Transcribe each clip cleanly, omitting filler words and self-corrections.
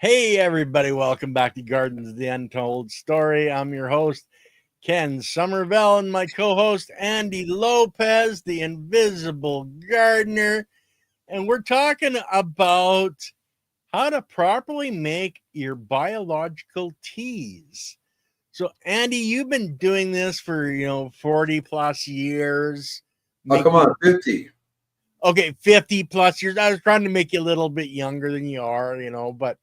Hey, everybody, welcome back to Gardens of the Untold Story. I'm your host, Ken Somerville, and my co host, Andy Lopez, the invisible gardener. And we're talking about how to properly make your biological teas. So, Andy, you've been doing this for, 40 plus years. Oh, come on, 50. Okay, 50 plus years. I was trying to make you a little bit younger than you are, but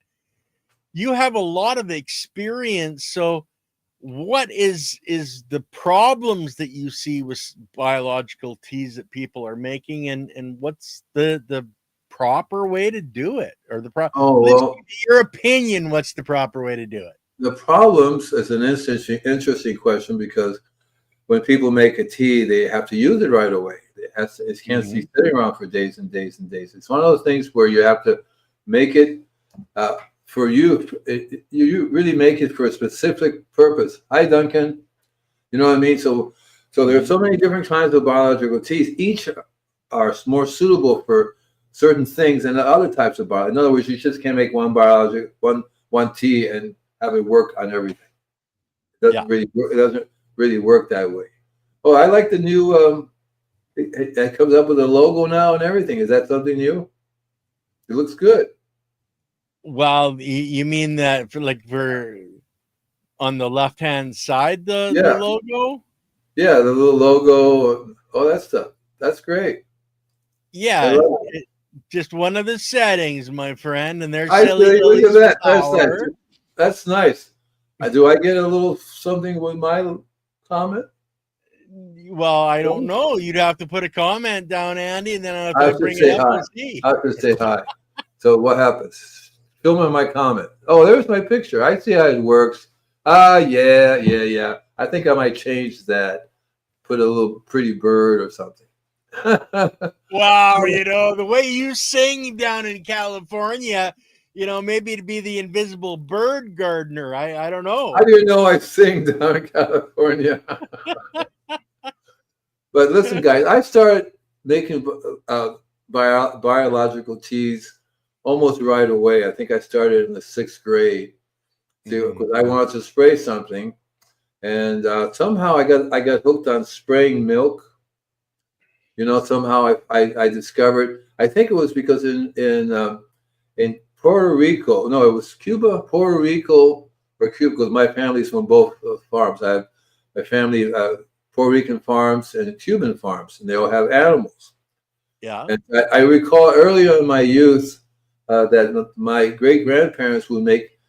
you have a lot of experience. So what is the problems that you see with biological teas that people are making, and what's the proper way to do it, or Oh, let's well, give you your opinion, what's the proper way to do it? the problems is an interesting question because when people make a tea, they have to use it right away. It can't be sitting around for days and days and days. It's one of those things where you have to make it for you. You really make it for a specific purpose. Hi, Duncan. You know what I mean? So there are so many different kinds of biological teas. Each are more suitable for certain things than the other types of biology. In other words, you just can't make one tea and have it work on everything. It doesn't really work that way. Oh, I like the new. It comes up with a logo now and everything. Is that something new? It looks good. Well, you mean that for on the left hand side, the logo? Yeah, the little logo. Oh, that stuff. That's great. Yeah, just one of the settings, my friend. And there's silly. Look at that. That's nice. That's nice. Do I get a little something with my comment? Well, I don't know. You'd have to put a comment down, Andy, and then I'll have to bring it up and see. I have to say hi. So what happens? Film in my comment. Oh, there's my picture. I see how it works. Yeah. I think I might change that. Put a little pretty bird or something. Wow, the way you sing down in California, maybe to be the invisible bird gardener. I don't know. How do you know I sing down in California? But listen, guys, I started making biological teas almost right away. I think I started in the 6th grade because I wanted to spray something, and somehow I got hooked on spraying milk. Somehow I discovered. I think it was because in Puerto Rico, no, it was Cuba, Puerto Rico, or Cuba, because my family's from both farms. I have my family. Puerto Rican farms and Cuban farms, and they all have animals. Yeah. And I recall earlier in my youth that my great grandparents would make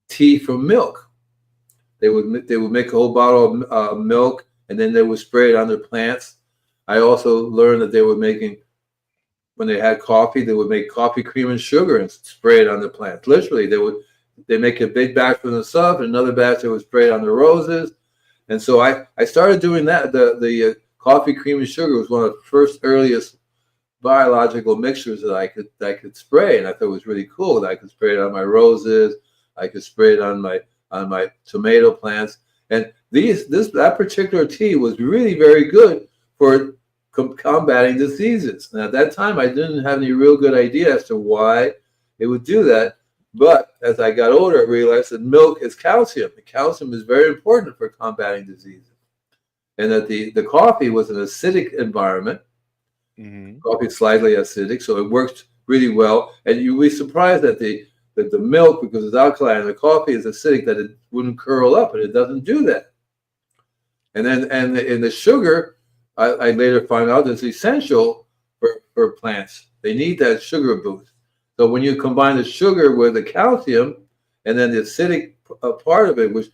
tea from milk. They would make a whole bottle of milk, and then they would spray it on their plants. I also learned that they were making, when they had coffee, they would make coffee, cream, and sugar and spray it on the plants. Literally, they make a big batch for themselves, and another batch they would spray it on the roses. And so I started doing that. The coffee, cream, and sugar was one of the first earliest biological mixtures that I could spray, and I thought it was really cool that I could spray it on my roses. I could spray it on my tomato plants, and that particular tea was really very good for combating diseases. And at that time, I didn't have any real good idea as to why it would do that. But as I got older, I realized that milk is calcium. And calcium is very important for combating diseases. And that the coffee was an acidic environment. Coffee is slightly acidic, so it works really well. And you'd be surprised that the milk, because it's alkaline, and the coffee is acidic, that it wouldn't curl up, and it doesn't do that. And then in the sugar, I later found out it's essential for plants. They need that sugar boost. So when you combine the sugar with the calcium and then the acidic part of it, which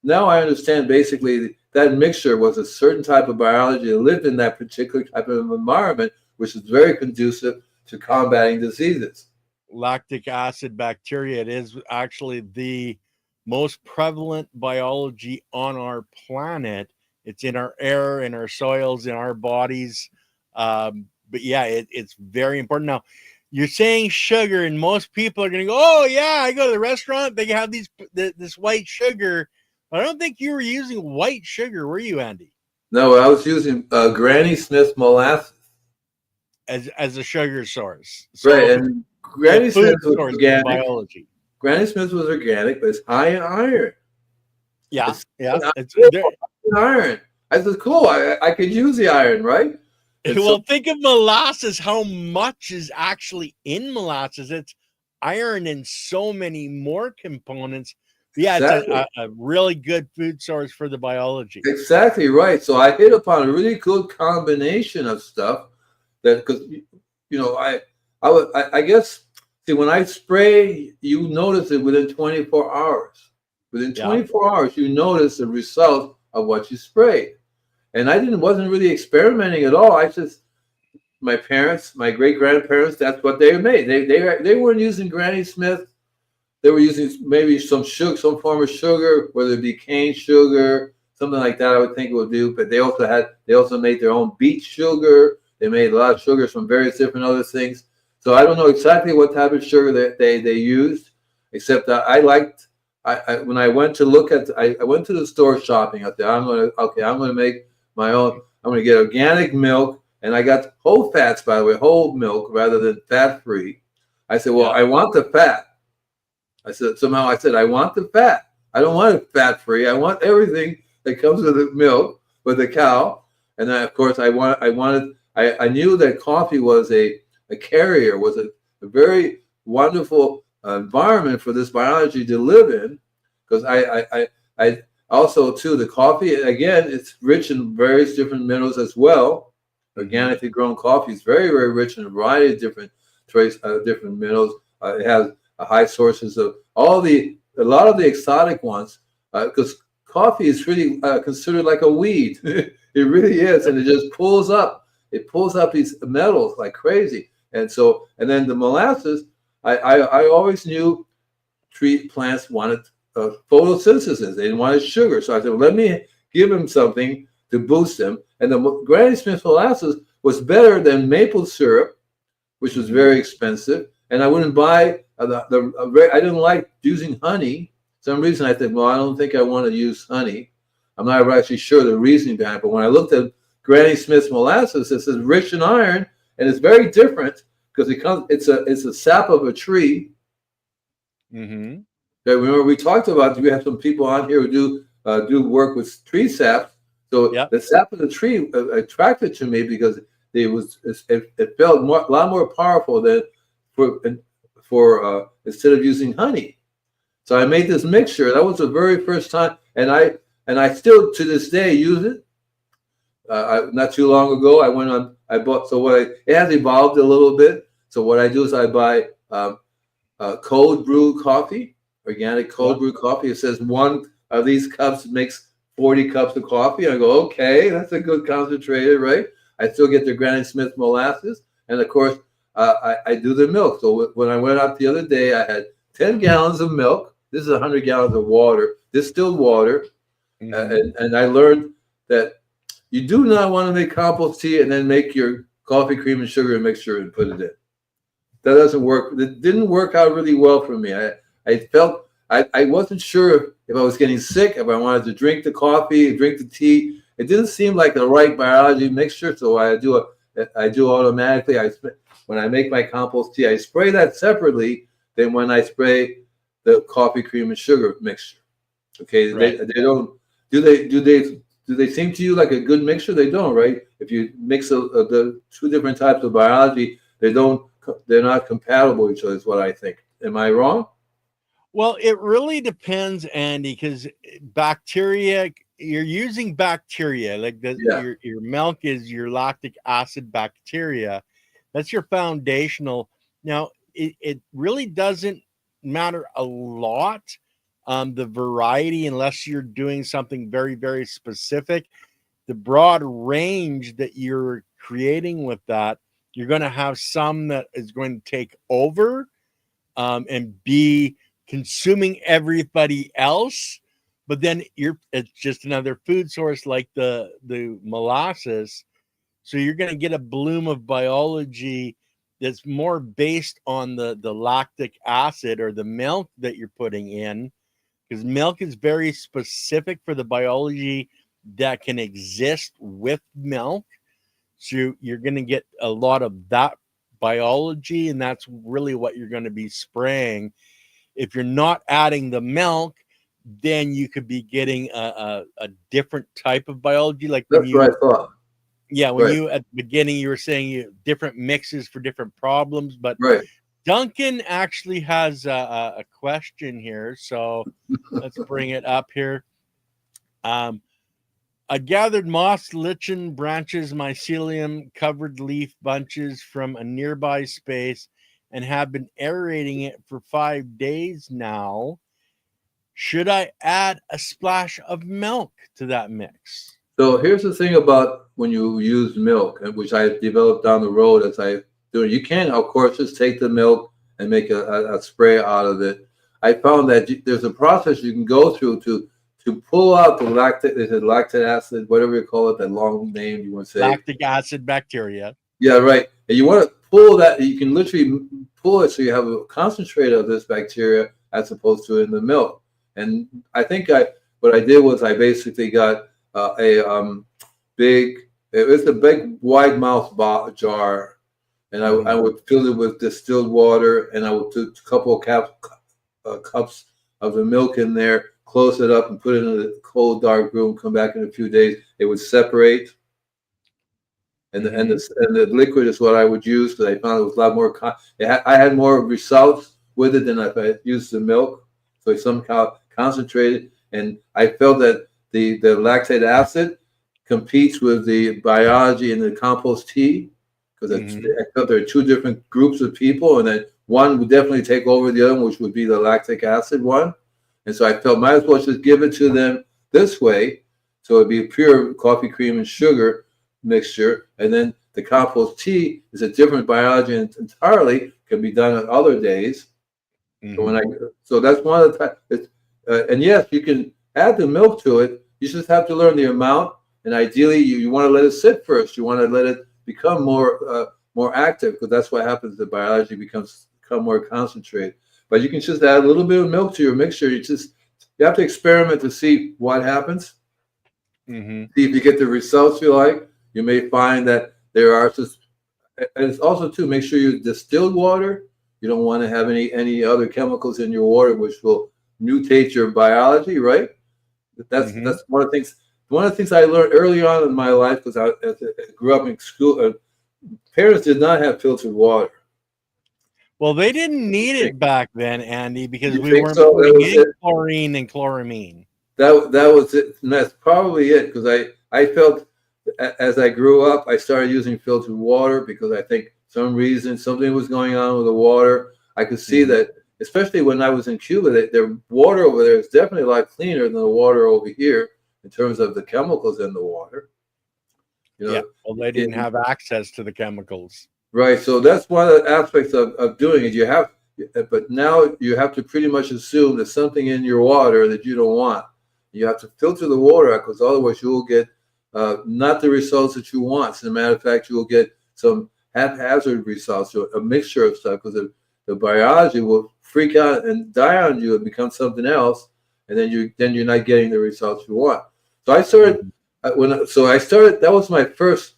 now I understand basically that mixture was a certain type of biology that lived in that particular type of environment, which is very conducive to combating diseases. Lactic acid bacteria, it is actually the most prevalent biology on our planet. It's in our air, in our soils, in our bodies. But yeah, it's very important. Now, you're saying sugar, and most people are going to go, oh, yeah, I go to the restaurant, they have this white sugar. I don't think you were using white sugar, were you, Andy? No, I was using Granny Smith molasses. As a sugar source. So, right, and Granny Smith was organic. Biology. Granny Smith was organic, but it's high in iron. Yeah, It's yeah. It's high there. in iron. I said, cool. I could use the iron, right? And so Well, think of molasses. How much is actually in molasses? It's iron and so many more components. Yeah, it's exactly. a really good food source for the biology. Exactly right. So I hit upon a really good combination of stuff that because I guess see when I spray, you notice it within 24 hours. Within Yeah. 24 hours, you notice the result of what you sprayed. And I didn't wasn't really experimenting at all. I just my parents, my great grandparents, that's what they made. They weren't using Granny Smith. They were using maybe some sugar, some form of sugar, whether it be cane sugar, something like that. I would think it would do. But they also made their own beet sugar. They made a lot of sugars from various different other things. So I don't know exactly what type of sugar that they used, except that I liked. When I went to look at, I went to the store shopping. I said, I'm gonna make my own. I'm gonna get organic milk, and I got whole fats, by the way, whole milk rather than fat free. I said, well, Yeah. I want the fat. I said, I want the fat. I don't want it fat free. I want everything that comes with the milk, with the cow. And then, of course, I knew that coffee was a carrier, was a very wonderful environment for this biology to live in. Because I also, too, the coffee, again, it's rich in various different minerals as well. Organically grown coffee is very, very rich in a variety of different different minerals. It has high sources of a lot of the exotic ones, because coffee is really considered like a weed. It really is, and it pulls up these metals like crazy. And then the molasses, I always knew plants wanted photosynthesis. They didn't want sugar, so I said, well, let me give them something to boost them. And the Granny Smith molasses was better than maple syrup, which was very expensive. And I wouldn't buy I didn't like using honey. For some reason I said, well, I don't think I want to use honey. I'm not actually sure the reasoning behind it. But when I looked at Granny Smith's molasses, it says rich in iron, and it's very different because it's a sap of a tree. Mm-hmm. Remember we talked about, we have some people on here who do work with tree sap. So Yep. the sap of the tree attracted to me because it felt a lot more powerful than for instead of using honey. So I made this mixture. That was the very first time, and I still to this day use it. Not too long ago, I bought. It has evolved a little bit. So what I do is I buy cold brew coffee, organic cold brew coffee. It says one of these cups makes 40 cups of coffee. I go, okay, that's a good concentrated, right? I still get the Granny Smith molasses, and of course, I do the milk. So when I went out the other day, I had 10 gallons of milk. This is 100 gallons of water, distilled water, and I learned that you do not want to make compost tea and then make your coffee, cream, and sugar mixture and put it in. That doesn't work. It didn't work out really well for me. I felt I wasn't sure if I was getting sick, if I wanted to drink the coffee, drink the tea. It didn't seem like the right biology mixture, so I do automatically. When I make my compost tea, I spray that separately than when I spray the coffee, cream, and sugar mixture. Okay, Right. they don't do they seem to you like a good mixture? They don't, right? If you mix the two different types of biology, they're not compatible with each other. Is what I think. Am I wrong? Well, it really depends, Andy, because bacteria, you're using bacteria, like Yeah. your milk is your lactic acid bacteria. That's your foundational. Now, it really doesn't matter a lot, the variety, unless you're doing something very, very specific. The broad range that you're creating with that, you're going to have some that is going to take over and be consuming everybody else. But then it's just another food source like the molasses. So you're going to get a bloom of biology that's more based on the lactic acid or the milk that you're putting in, because milk is very specific for the biology that can exist with milk. So you're going to get a lot of that biology, and that's really what you're going to be spraying. if you're not adding the milk, then you could be getting a different type of biology. Like when That's you, what I thought. when Right, you at the beginning you were saying you different mixes for different problems, but right. Duncan actually has a question here, so let's bring it up here. Um, I gathered moss, lichen, branches, mycelium, covered leaf bunches from a nearby space and have been aerating it for 5 days now. Should I add a splash of milk to that mix? So here's the thing about when you use milk, which I developed down the road as I do it. You can, of course, just take the milk and make a spray out of it. I found that there's a process you can go through to pull out the lactic, is it lactic acid, whatever you call it, that long name you want to say. Lactic acid bacteria. Yeah, right. And you want to pull that. You can literally pull it so you have a concentrate of this bacteria as opposed to in the milk. And I think what I did was I basically got a big. It was a big wide mouth jar, and I would fill it with distilled water, and I would put a couple of cups of the milk in there, close it up, and put it in a cold, dark room. Come back in a few days, it would separate. And the liquid is what I would use because I found it was a lot more. I had more results with it than if I used the milk, so it's somehow concentrated. And I felt that the lactate acid competes with the biology in the compost tea because I felt there are two different groups of people, and that one would definitely take over the other one, which would be the lactic acid one. And so I felt might as well just give it to them this way, so it'd be pure coffee cream and sugar mixture, and then the compost tea is a different biology entirely. Can be done on other days. So that's one of the types. And yes, you can add the milk to it. You just have to learn the amount, and ideally, you want to let it sit first. You want to let it become more active because that's what happens. The biology become more concentrated. But you can just add a little bit of milk to your mixture. You have to experiment to see what happens. See if you get the results you like. You may find that there are just, and it's also too, make sure you distilled water. You don't want to have any other chemicals in your water which will mutate your biology, right? That's one of the things. One of the things I learned early on in my life because I grew up in school. Parents did not have filtered water. Well, they didn't need it back then, Andy, because we weren't so? putting in chlorine and chloramine. That was it. And that's probably it because I felt as I grew up, I started using filtered water because I think something was going on with the water. I could see that, especially when I was in Cuba, their water over there is definitely a lot cleaner than the water over here in terms of the chemicals in the water. Well, they didn't have access to the chemicals. Right. So that's one of the aspects of doing it. But now you have to pretty much assume there's something in your water that you don't want. You have to filter the water out because otherwise you will get not the results that you want. As a matter of fact, you will get some haphazard results, or a mixture of stuff, because the biology will freak out and die on you and become something else, and then you're not getting the results you want. So I started That was my first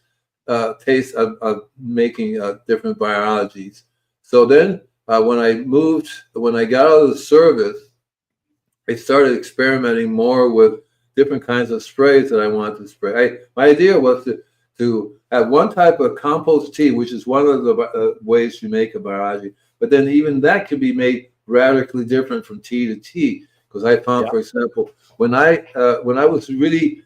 taste of making different biologies. So then when I got out of the service, I started experimenting more with different kinds of sprays that I wanted to spray. My idea was to have one type of compost tea, which is one of the ways you make a biology. But then even that can be made radically different from tea to tea. Because I found, for example, when I was really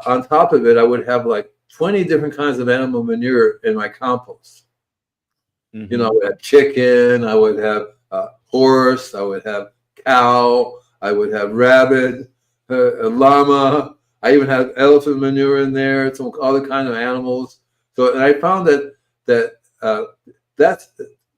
on top of it, I would have like 20 different kinds of animal manure in my compost. I would have chicken, I would have horse, I would have cow, I would have rabbit, a llama. I even have elephant manure in there, some other kind of animals. So, and I found that's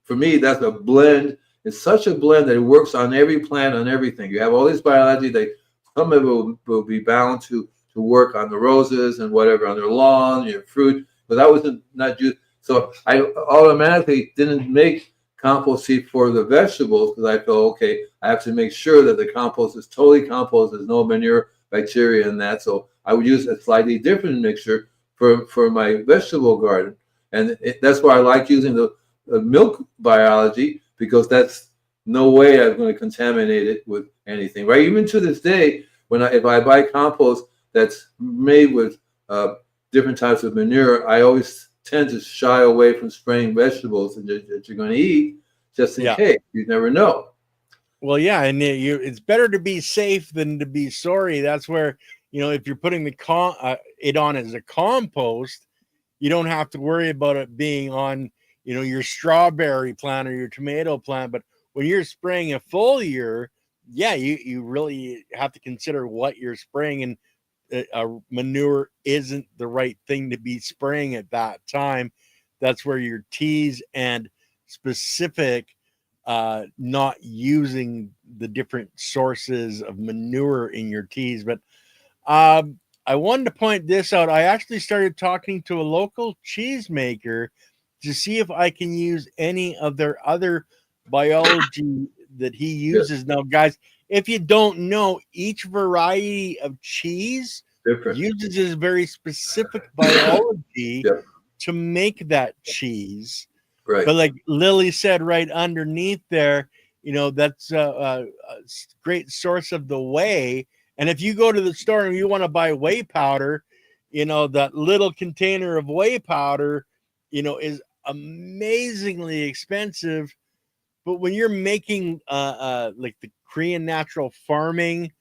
for me, that's a blend. It's such a blend that it works on every plant, on everything. You have all this biology that some of it will be bound to work on the roses and whatever on their lawn, your fruit. But that wasn't not just. So I automatically didn't make compost seed for the vegetables because I felt, okay, I have to make sure that the compost is totally compost. There's no manure, bacteria in that. So I would use a slightly different mixture for my vegetable garden. And that's why I like using the milk biology, because that's no way I'm going to contaminate it with anything, right? Even to this day, if I buy compost that's made with different types of manure, I always tend to shy away from spraying vegetables that you're going to eat, just in case. You never know. Well, yeah, and it's better to be safe than to be sorry. That's where, if you're putting it on as a compost, you don't have to worry about it being on, your strawberry plant or your tomato plant. But when you're spraying a foliar, yeah, you really have to consider what you're spraying, and manure isn't the right thing to be spraying at that time. That's where your teas and specific not using the different sources of manure in your teas. But I wanted to point this out. I actually started talking to a local cheesemaker to see if I can use any of their other biology that he uses. Now, guys, if you don't know, each variety of cheese uses this very specific biology to make that cheese. Right. But like Lily said right underneath there, that's a great source of the whey. And if you go to the store and you want to buy whey powder, that little container of whey powder, is amazingly expensive. But when you're making like the Korean natural farming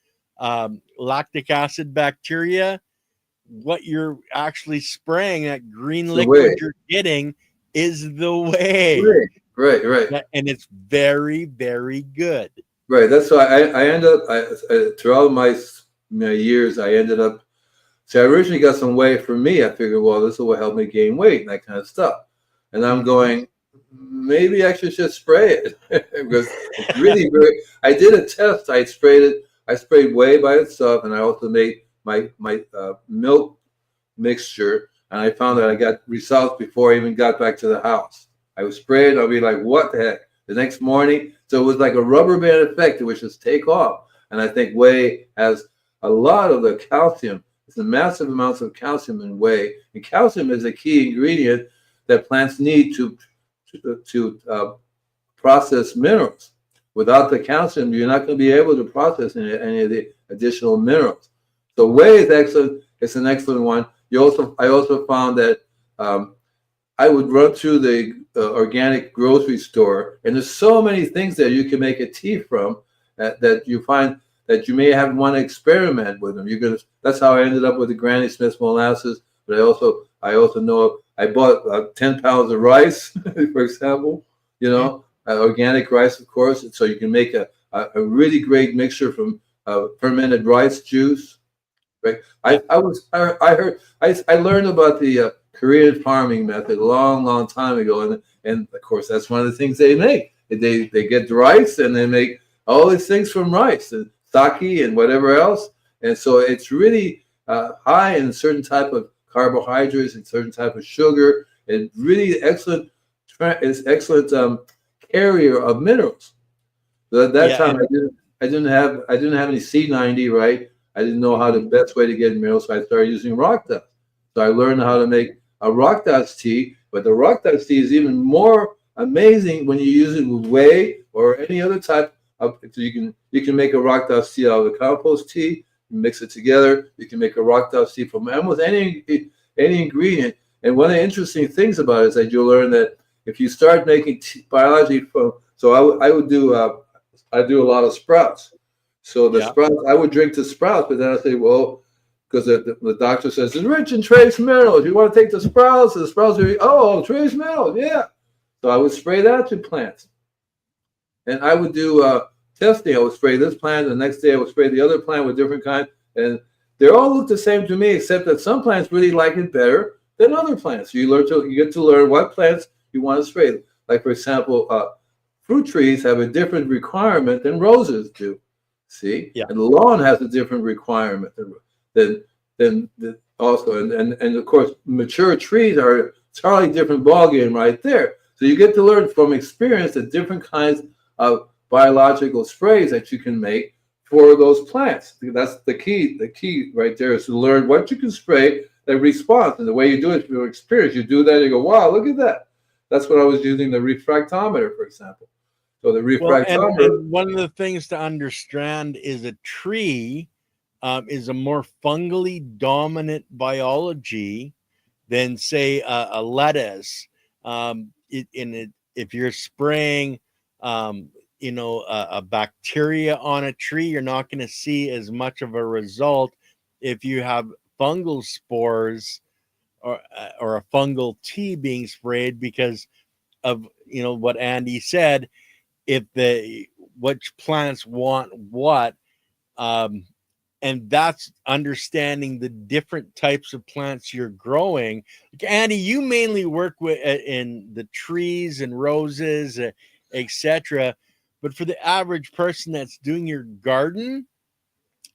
lactic acid bacteria, what you're actually spraying, that green liquid you're getting, is the whey. Right. And it's very, very good. Right. That's why I end up, throughout my years, I ended up, I originally got some whey for me. I figured, well, this will help me gain weight and that kind of stuff. And I'm going, maybe I should just spray it because it's really very, I did a test. I sprayed whey by itself, and I also made my milk mixture, and I found that I got results before I even got back to the house. I would spray it, I'll be like, what the heck? The next morning, so it was like a rubber band effect. It would just take off. And I think whey has a lot of the calcium. It's a massive amounts of calcium in whey. And calcium is a key ingredient that plants need to process minerals. Without the calcium, you're not going to be able to process any of the additional minerals. So whey is excellent. It's an excellent one. I also found that I would run through the organic grocery store, and there's so many things that you can make a tea from that you find that you may have want to experiment with them. That's how I ended up with the Granny Smith molasses. But I also know I bought 10 pounds of rice, for example. Organic rice, of course, so you can make a really great mixture from fermented rice juice. Right? I learned about the Korean farming method a long time ago, and of course that's one of the things they make. They get rice and they make all these things from rice and sake and whatever else, and so it's really high in certain type of carbohydrates and certain type of sugar, and really excellent carrier of minerals. So at that time, I didn't have any C90, right? I didn't know how the best way to get minerals, so I started using rock dust. So I learned how to make a rock dust tea, but the rock dust tea is even more amazing when you use it with whey or any other type of. So you can make a rock dust tea out of the compost tea, mix it together. You can make a rock dust tea from almost any ingredient. And one of the interesting things about it is that you'll learn that if you start making biology from, so I would do I do a lot of sprouts. So the sprouts, I would drink the sprouts, but then I say, well, because the doctor says it's rich in trace minerals. You want to take the sprouts are, trace minerals, yeah. So I would spray that to plants. And I would do testing. I would spray this plant, the next day I would spray the other plant with different kinds. And they all look the same to me, except that some plants really like it better than other plants. You get to learn what plants you want to spray. Like, for example, fruit trees have a different requirement than roses do. See? Yeah. And the lawn has a different requirement than also. And of course, mature trees are a totally different ballgame right there. So you get to learn from experience the different kinds of biological sprays that you can make for those plants. That's the key. The key right there is to learn what you can spray that responds. And the way you do it through experience, you do that, you go, wow, look at that. That's what I was using the refractometer, for example. So the Well, refractometer, and one of the things to understand is a tree is a more fungally dominant biology than, say, a lettuce. If you're spraying, a bacteria on a tree, you're not going to see as much of a result if you have fungal spores or a fungal tea being sprayed, because of what Andy said. If the which plants want what, um, and that's understanding the different types of plants you're growing. Like, Andy, you mainly work with in the trees and roses, etc. But for the average person that's doing your garden,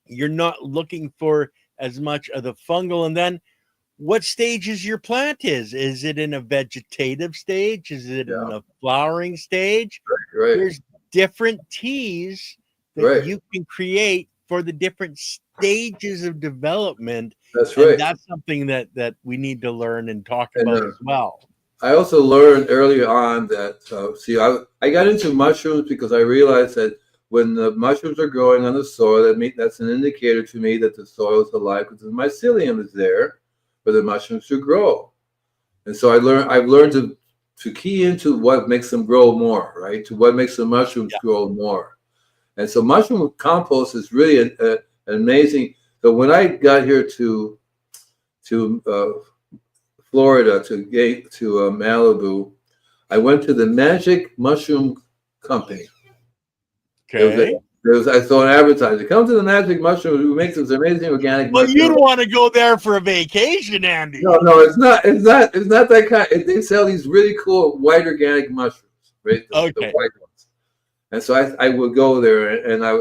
you're not looking for as much of the fungal. And then what stages your plant is it in a vegetative stage, is it in yeah, a flowering stage? right, There's different teas that right. you can create for the different stages of development, That's and right. that's something that we need to learn and talk And about as well. I also learned early on that, I got into mushrooms because I realized that when the mushrooms are growing on the soil, that's an indicator to me that the soil is alive because the mycelium is there for the mushrooms to grow. And so I've learned to key into what makes them grow more, right? To what makes the mushrooms Yeah. grow more. And so mushroom compost is really an amazing. So when I got here to Florida to Malibu, I went to the Magic Mushroom Company. Okay. I saw an advertisement. Come to the Magic Mushroom. We make this amazing organic Well, mushroom. you'd want to go there for a vacation, Andy. No, it's not. It's not that kind. They sell these really cool white organic mushrooms, right? The Okay. white ones. And so I would go there, I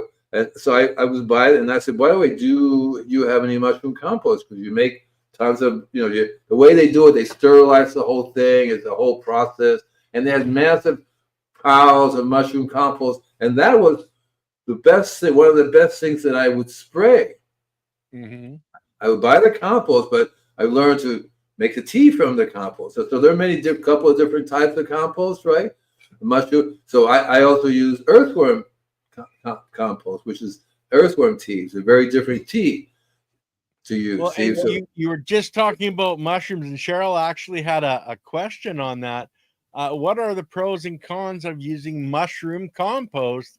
was by it, and I said, by the way, do you have any mushroom compost? Because you make tons of, the way they do it, they sterilize the whole thing. It's a whole process, and they had massive piles of mushroom compost, and that was the best thing. One of the best things that I would spray. Mm-hmm. I would buy the compost, but I learned to make the tea from the compost. So there are couple of different types of compost, right? The mushroom. So I also use earthworm compost, which is earthworm tea. It's a very different tea to use. Well, See, and so you were just talking about mushrooms, and Cheryl actually had a question on that. What are the pros and cons of using mushroom compost?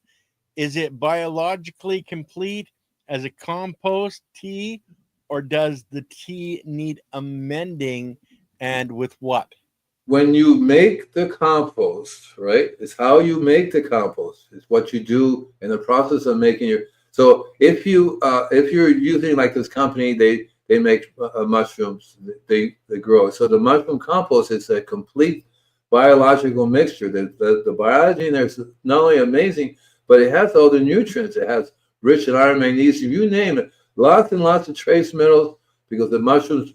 Is it biologically complete as a compost tea, or does the tea need amending, and with what? when you make the compost, right? It's how you make the compost. It's what you do in the process of making your. So if you're using like this company, they make mushrooms. They grow. So the mushroom compost is a complete biological mixture. The biology in there is not only amazing, but it has all the nutrients. It has rich in iron, magnesium, you name it. Lots and lots of trace minerals because the mushrooms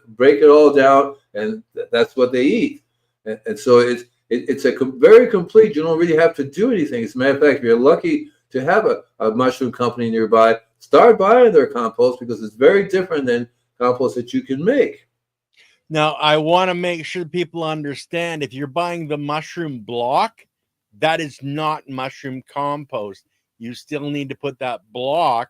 break it all down, and that's what they eat. And so it's very complete. You don't really have to do anything. As a matter of fact, if you're lucky to have a mushroom company nearby, start buying their compost because it's very different than compost that you can make. Now, I want to make sure people understand, if you're buying the mushroom block, that is not mushroom compost. You still need to put that block,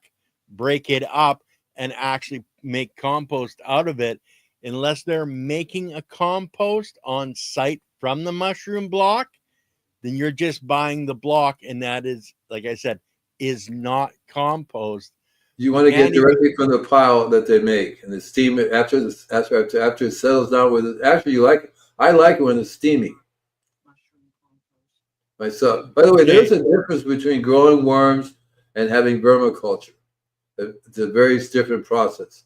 break it up, and actually make compost out of it. Unless they're making a compost on site from the mushroom block, then you're just buying the block, and that is, like I said, is not compost. You want to get And directly from the pile that they make, and the steam it after it settles down with it. Actually, you like it. I like it when it's steamy myself. By the way, okay, there's a difference between growing worms and having vermiculture. It's a very different process.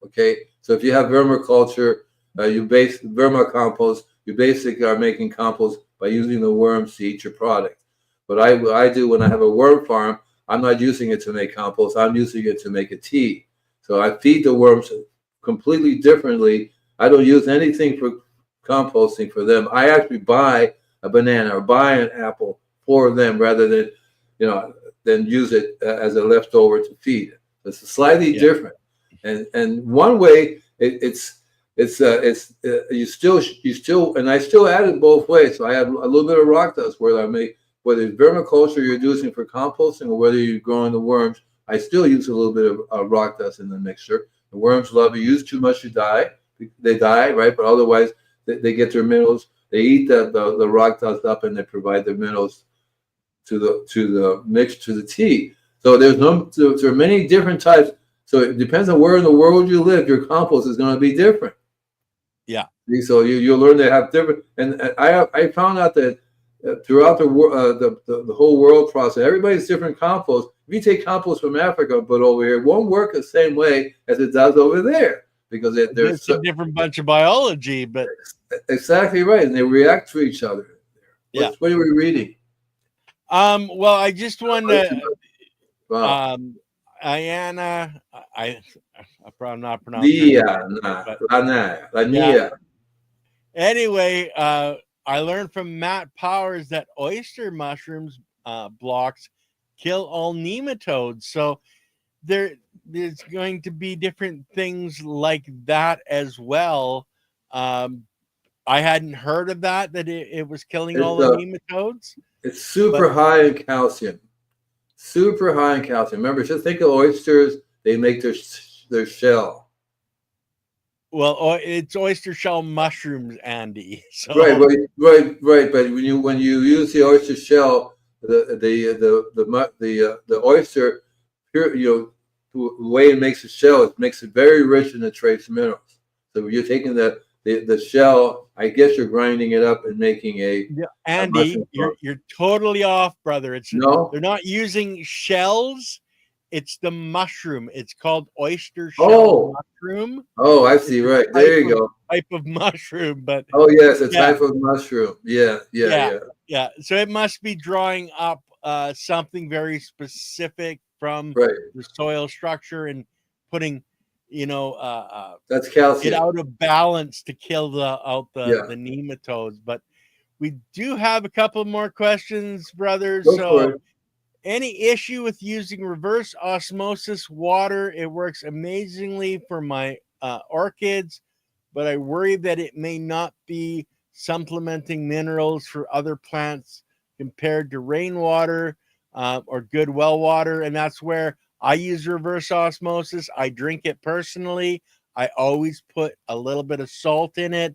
Okay, so if you have vermiculture, you base vermicompost. You basically are making compost by using the worms to eat your product. What I do when I have a worm farm, I'm not using it to make compost. I'm using it to make a tea. So I feed the worms completely differently. I don't use anything for composting for them. I actually buy a banana or buy an apple for them rather than, than use it as a leftover to feed. It's slightly different. And one way you still and I still add it both ways. So I have a little bit of rock dust where I may whether it's vermiculture you're using for composting or whether you're growing the worms, I still use a little bit of rock dust in the mixture. The worms love it. You use too much, you die. They die, right? But otherwise, they get their minerals. They eat the rock dust up, and they provide the minerals to the mix to the tea. So there are many different types. So it depends on where in the world you live. Your compost is going to be different. Yeah. So you'll learn to have different. And I found out that throughout the whole world process, everybody's different compost. If you take compost from Africa and put over here, it won't work the same way as it does over there because there's a different bunch of biology. But exactly right, and they react to each other. What are we reading? Well, I just want to. Wow. Ayana, I'm probably not pronouncing it. Anyway, I learned from Matt Powers that oyster mushrooms blocks kill all nematodes. So there's going to be different things like that as well. I hadn't heard of that it was killing all the nematodes. It's super high in calcium. Super high in calcium. Remember, just think of oysters. They make their shell. Well, it's oyster shell mushrooms, Andy. So. Right. But when you use the oyster shell, the oyster, the way it makes the shell, it makes it very rich in the trace minerals. So you're taking the shell, I guess you're grinding it up and making Andy, you're totally off, brother. No, they're not using shells. It's the mushroom. It's called oyster shell mushroom. Oh, I see. Right. There you go. Type of mushroom, but yes, a type of mushroom. Yeah. So it must be drawing up something very specific from the soil structure and putting, that's calcium. Get out of balance to kill the nematodes. But we do have a couple more questions, brothers. So any issue with using reverse osmosis water? It works amazingly for my orchids, but I worry that it may not be supplementing minerals for other plants compared to rainwater or good well water. And that's where I use reverse osmosis. I drink it personally. I always put a little bit of salt in it.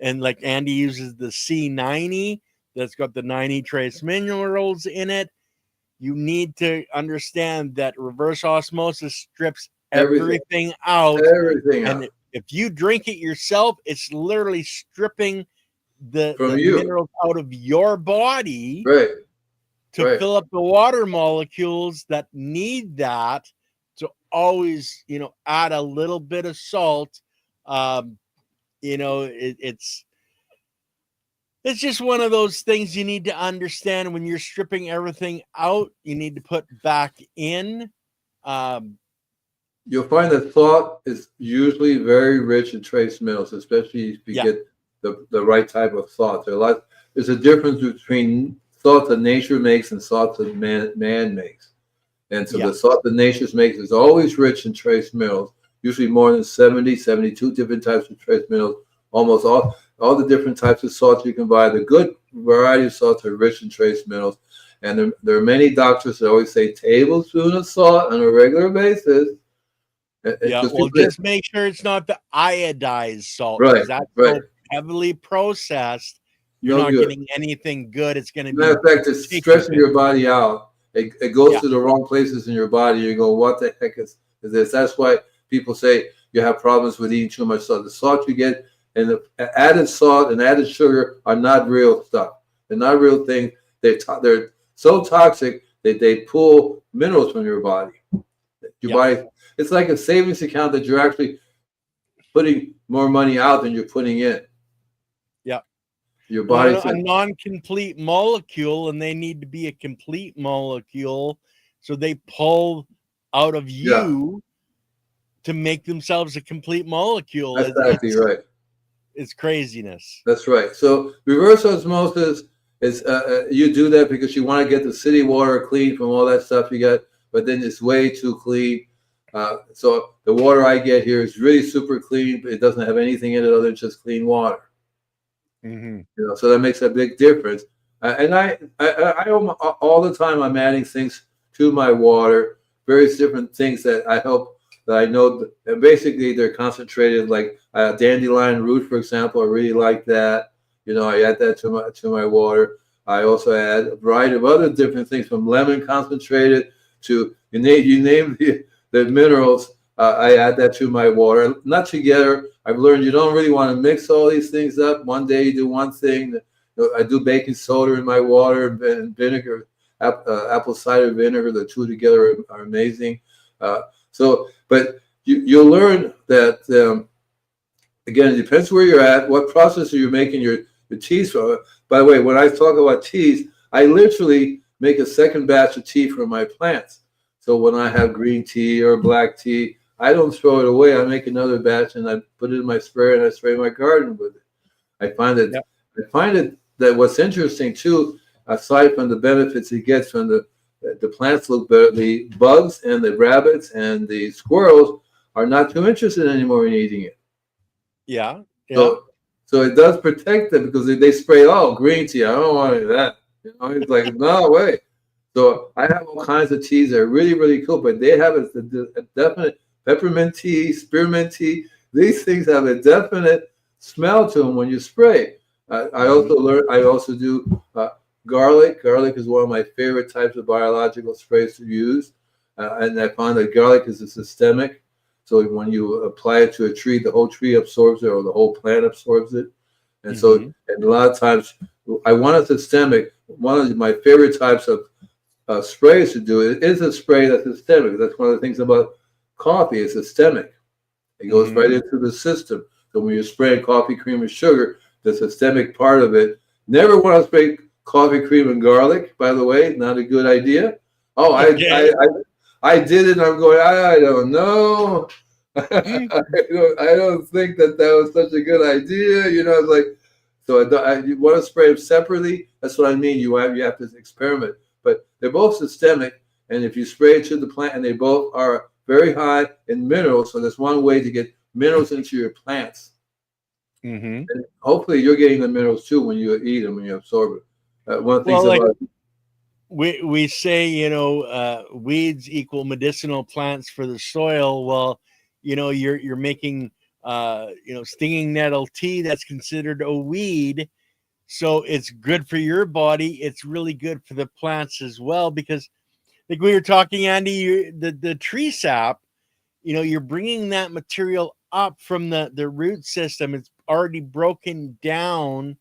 And like Andy uses the C90 that's got the 90 trace minerals in it. You need to understand that reverse osmosis strips everything out. And if you drink it yourself, it's literally stripping the minerals out of your body to fill up the water molecules that need that. To always, add a little bit of salt. It's just one of those things you need to understand when you're stripping everything out. You need to put back in. You'll find that salt is usually very rich in trace minerals, especially if you get the right type of salt. There's a difference between salt that nature makes and salt that man makes. And so the salt that nature makes is always rich in trace minerals, usually more than 70, 72 different types of trace minerals. Almost all the different types of salts you can buy. The good variety of salts are rich in trace minerals. And there are many doctors that always say tablespoon of salt on a regular basis. Just make sure it's not the iodized salt. Right. That's so heavily processed. You're not getting anything good. It's going to be. Matter of fact, it's stressing your body out. It goes to the wrong places in your body. You go, what the heck is this? That's why people say you have problems with eating too much salt. The salt you get and the added salt and added sugar are not real stuff. They're not real things. They're so toxic that they pull minerals from your body. Your body. It's like a savings account that you're actually putting more money out than you're putting in. Your body's a non-complete molecule, and they need to be a complete molecule, so they pull out of you to make themselves a complete molecule. That's exactly right. It's craziness. That's right. So reverse osmosis is you do that because you want to get the city water clean from all that stuff you get, but then it's way too clean. So the water I get here is really super clean. But it doesn't have anything in it other than just clean water. Mm-hmm. So that makes a big difference. And all the time I'm adding things to my water, various different things that I hope that I know. And basically, they're concentrated, like dandelion root, for example. I really like that. I add that to my water. I also add a variety of other different things, from lemon concentrated to you name the minerals. I add that to my water, not together. I've learned you don't really want to mix all these things up. One day you do one thing. I do baking soda in my water and vinegar, apple cider vinegar. The two together are amazing. But you'll learn that, again, it depends where you're at, what process are you making your teas from. By the way, when I talk about teas, I literally make a second batch of tea for my plants. So when I have green tea or black tea, I don't throw it away. I make another batch and I put it in my sprayer and I spray my garden with it. I find it that what's interesting too, aside from the benefits it gets from the plants look better, the bugs and the rabbits and the squirrels are not too interested anymore in eating it. Yeah. So it does protect them, because they spray, green tea, I don't want any of that. It's like, no way. So I have all kinds of teas that are really, really cool, but they have a definite peppermint tea, spearmint tea. These things have a definite smell to them when you spray. I also do garlic. Garlic is one of my favorite types of biological sprays to use. And I find that garlic is a systemic. So when you apply it to a tree, the whole tree absorbs it, or the whole plant absorbs it. And so, and a lot of times, I want a systemic. One of my favorite types of sprays to do it is a spray that's systemic. That's one of the things about coffee. It's systemic. It goes right into the system. So when you're spraying coffee, cream, and sugar, the systemic part of it. Never want to spray coffee, cream, and garlic, by the way. Not a good idea. I did it, and I'm going, I don't know. I don't think that was such a good idea. It's like, so you want to spray them separately. That's what I mean. You have to experiment. But they're both systemic, and if you spray it to the plant, and they both are very high in minerals, so there's one way to get minerals into your plants. And hopefully you're getting the minerals too when you eat them, when you absorb it. One of the things we say, weeds equal medicinal plants for the soil. Well, you're making stinging nettle tea that's considered a weed. So it's good for your body. It's really good for the plants as well, because like we were talking, Andy, the tree sap, you're bringing that material up from the root system. It's already broken down,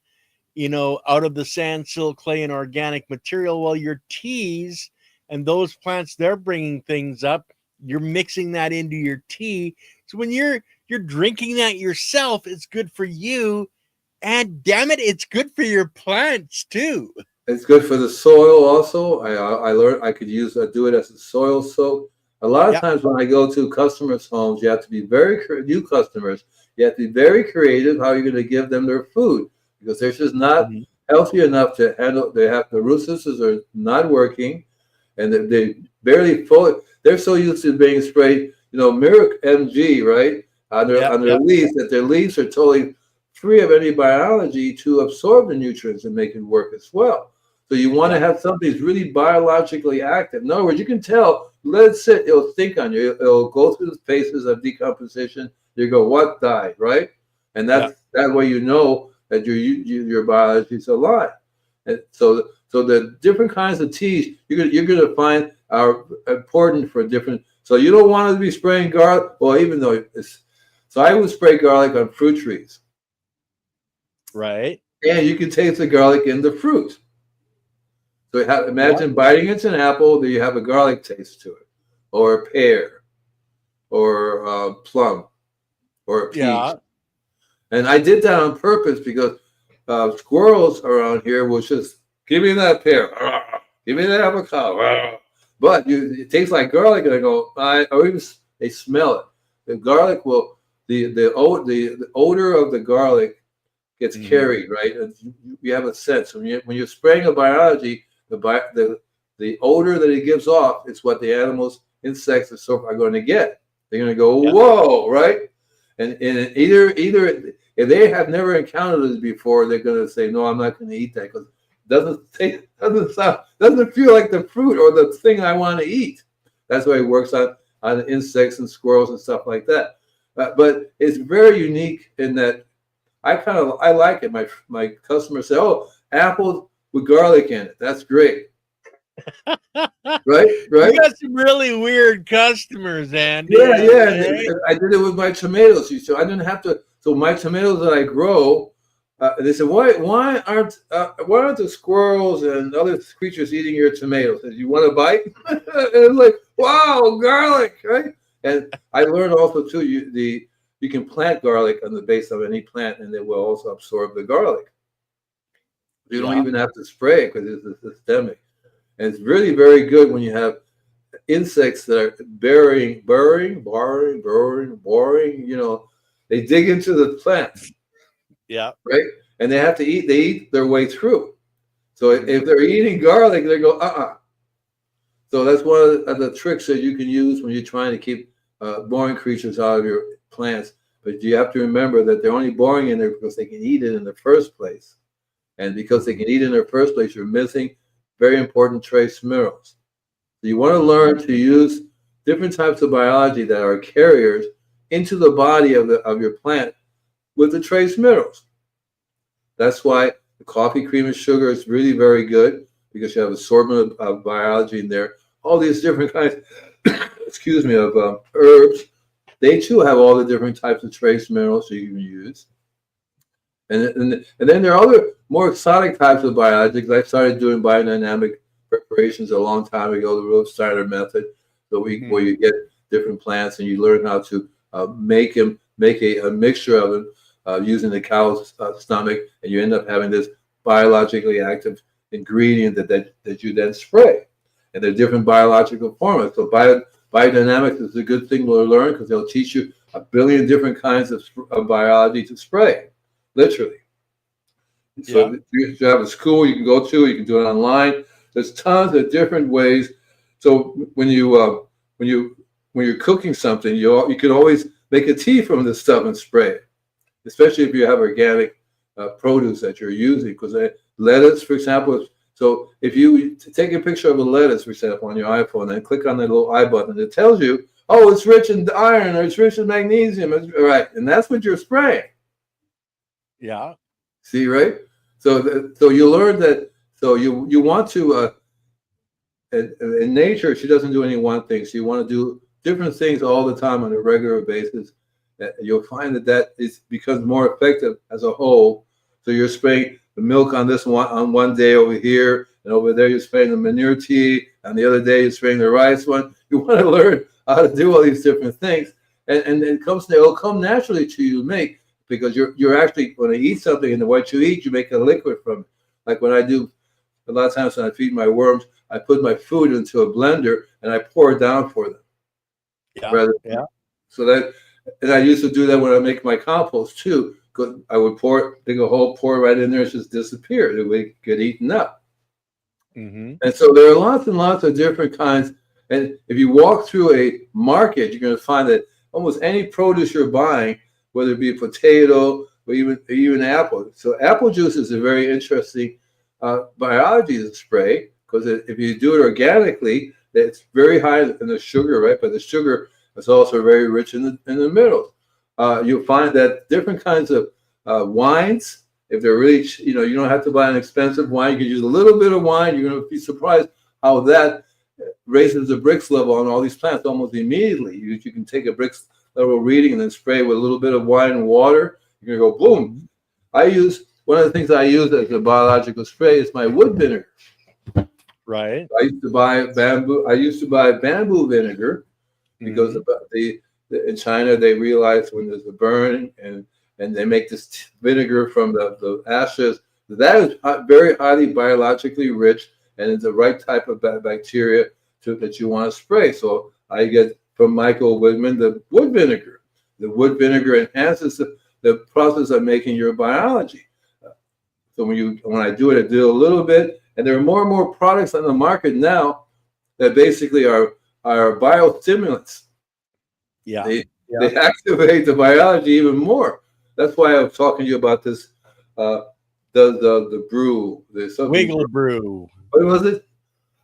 out of the sand, silt, clay, and organic material. Well, your teas and those plants, they're bringing things up. You're mixing that into your tea. So when you're drinking that yourself, it's good for you. And damn it, it's good for your plants too. It's good for the soil also. I learned I could do it as a soil soak. A lot of times when I go to customers' homes, you have to be new customers. You have to be very creative how you're going to give them their food, because they're just not healthy enough to handle. The root systems are not working, and they barely fully. They're so used to being sprayed, Miracle MG, right, on their leaves, that their leaves are totally free of any biology to absorb the nutrients and make it work as well. So you want to have something that's really biologically active. In other words, you can tell, let it sit, it'll think on you. It'll go through the phases of decomposition. You go, what died, right? And that way you know that your biology is alive. And so the different kinds of teas you're going to find are important for different. So you don't want to be spraying garlic. Well, even though so I would spray garlic on fruit trees. Right. And you can taste the garlic in the fruit. So imagine biting into an apple, then you have a garlic taste to it, or a pear, or a plum, or a peach. Yeah. And I did that on purpose because squirrels around here will just give me that pear, give me that avocado. But it tastes like garlic, and I go, or even they smell it. The garlic will the odor of the garlic gets carried, right? And you have a sense when you're spraying a biology. The odor that it gives off is what the animals, insects, and so forth are going to get. They're going to go, whoa, right? And either if they have never encountered this before, they're going to say, no, I'm not going to eat that, because doesn't feel like the fruit or the thing I want to eat. That's why it works on insects and squirrels and stuff like that. But it's very unique in that I like it. My customers say, "Oh, apples with garlic in it. That's great." Right, You right. got some really weird customers, Andy. Yeah, yeah. Okay? And I did it with my tomatoes. So I didn't have to. So my tomatoes that I grow, they said, why aren't the squirrels and other creatures eating your tomatoes? Said, you want a bite? And it's like, wow, garlic, right? And I learned also too, you can plant garlic on the base of any plant, and it will also absorb the garlic. You don't even have to spray it because it's systemic, and it's really very good when you have insects that are boring. They dig into the plant, Yeah. right? And they have to eat. They eat their way through. So if they're eating garlic, they go So that's one of the tricks that you can use when you're trying to keep boring creatures out of your plants. But you have to remember that they're only boring in there because they can eat it in the first place. And because they can eat it in the first place, you're missing very important trace minerals. So you want to learn to use different types of biology that are carriers into the body of your plant with the trace minerals. That's why the coffee, cream, and sugar is really very good because you have assortment of biology in there. All these different kinds, excuse me, of herbs. They too have all the different types of trace minerals you can use. And then there are other more exotic types of biology. I started doing biodynamic preparations a long time ago, the Rose Cider method, where you get different plants and you learn how to make a mixture of them using the cow's stomach, and you end up having this biologically active ingredient that you then spray. And there are different biological formulas. So biodynamics is a good thing to learn because they'll teach you a billion different kinds of biology to spray, literally. So you have a school you can go to, you can do it online. There's tons of different ways. So when you're cooking something, you can always make a tea from this stuff and spray it, especially if you have organic produce that you're using. Because lettuce, for example, so if you take a picture of a lettuce, for example, on your iPhone and click on the little I button, it tells you, oh, it's rich in iron or it's rich in magnesium. Right, and that's what you're spraying. Yeah. See, right? So you learn that. So you want to. In nature, she doesn't do any one thing. So you want to do different things all the time on a regular basis. You'll find that becomes more effective as a whole. So you're spraying the milk on this one day over here, and over there you're spraying the manure tea, and the other day you're spraying the rice one. You want to learn how to do all these different things, and it'll come naturally to you to make, because you're actually, when you eat something and what you eat, you make a liquid from it. Like when I do, a lot of times when I feed my worms, I put my food into a blender and I pour it down for them. Yeah. So and I used to do that when I make my compost too. I would dig a hole, pour it right in there, it just disappeared. It would get eaten up. And so there are lots and lots of different kinds. And if you walk through a market, you're going to find that almost any produce you're buying, whether it be a potato or even apple. So apple juice is a very interesting biology to spray, because if you do it organically, it's very high in the sugar, right? But the sugar is also very rich in the minerals. You'll find that different kinds of wines, if they're really, you don't have to buy an expensive wine. You can use a little bit of wine. You're going to be surprised how that raises the Brix level on all these plants almost immediately. You can take a Brix level reading and then spray with a little bit of wine and water. You're going to go boom. One of the things I use as a biological spray is my wood vinegar. Right. I used to buy bamboo vinegar because in China they realized when there's a burn and they make this vinegar from the ashes, that is very highly biologically rich, and it's the right type of bacteria that you want to spray. So I get from Michael Whitman the wood vinegar. The wood vinegar enhances the process of making your biology. So when I do it, I do a little bit, and there are more and more products on the market now that basically are biostimulants. Yeah. They activate the biology even more. That's why I was talking to you about this does the brew. There's something. Wiggle Brew. What was it?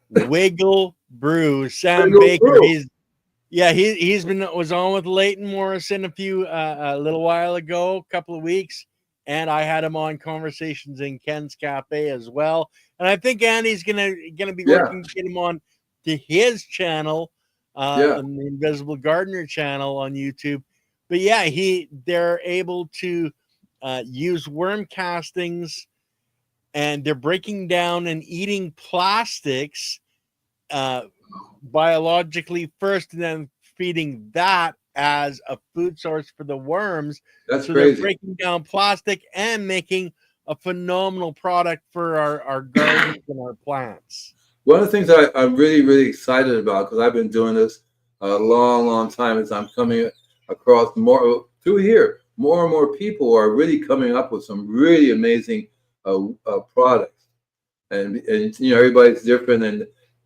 Wiggle Brew. Sam Wiggle Baker. Brew. He's was on with Leighton Morrison a little while ago, a couple of weeks, and I had him on Conversations in Ken's Cafe as well. And I think Andy's gonna be working to get him on to his channel, the Invisible Gardener channel on YouTube. But yeah, they're able to use worm castings, and they're breaking down and eating plastics biologically first, and then feeding that as a food source for the worms. That's so crazy. They're breaking down plastic and making a phenomenal product for our gardens and our plants. One of the things I'm really, really excited about, because I've been doing this a long, long time, is I'm coming across more through here. More and more people are really coming up with some really amazing products, and everybody's different,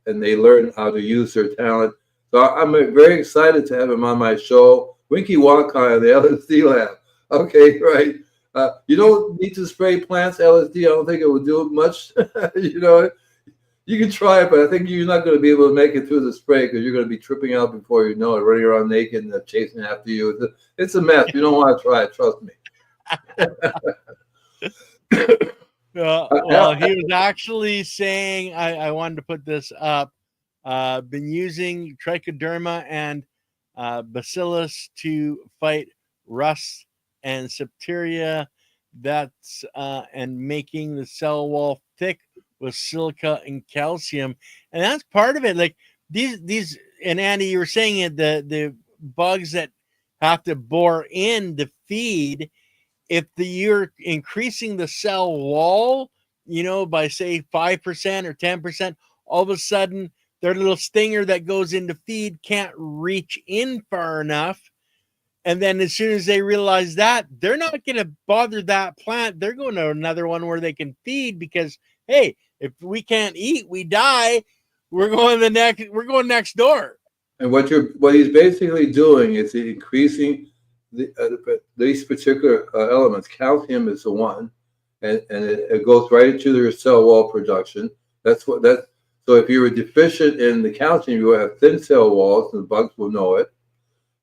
and they learn how to use their talent. So I'm very excited to have him on my show. Winky Wakai of the LSD Lab. Okay, right. You don't need to spray plants LSD. I don't think it will do much. You can try it, but I think you're not going to be able to make it through the spray, because you're going to be tripping out before you know it, running around naked and chasing after you. It's a mess. You don't want to try it. Trust me. Well, he was actually saying, I wanted to put this up, been using trichoderma and bacillus to fight rust and septaria, and making the cell wall thick with silica and calcium. And that's part of it. Like these, and Andy, you were saying it, the bugs that have to bore in to feed, if you're increasing the cell wall, by say 5% or 10%, all of a sudden their little stinger that goes into feed can't reach in far enough. And then as soon as they realize that, they're not going to bother that plant. They're going to another one where they can feed, because, hey, if we can't eat, we die. We're going next door. And what he's basically doing is increasing these particular elements. Calcium is the one, and it goes right into their cell wall production. So if you were deficient in the calcium, you will have thin cell walls, and the bugs will know it.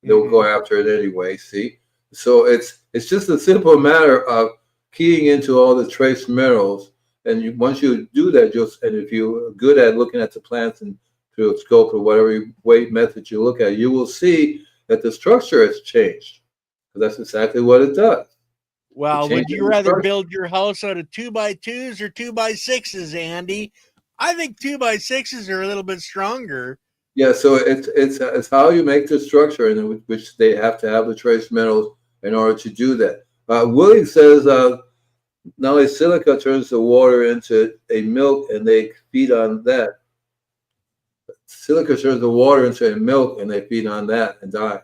They'll go after it anyway. See, so it's just a simple matter of keying into all the trace minerals, and once you do that, and if you're good at looking at the plants and through a scope or whatever method you look at, you will see that the structure has changed. That's exactly what it does. Well, would you rather build your house out of 2x2s or 2x6s, Andy? I think 2x6s are a little bit stronger. Yeah, so it's how you make the structure, in which they have to have the trace minerals in order to do that. Willie says not only silica turns the water into a milk, and they feed on that. Silica turns the water into a milk, and they feed on that and die.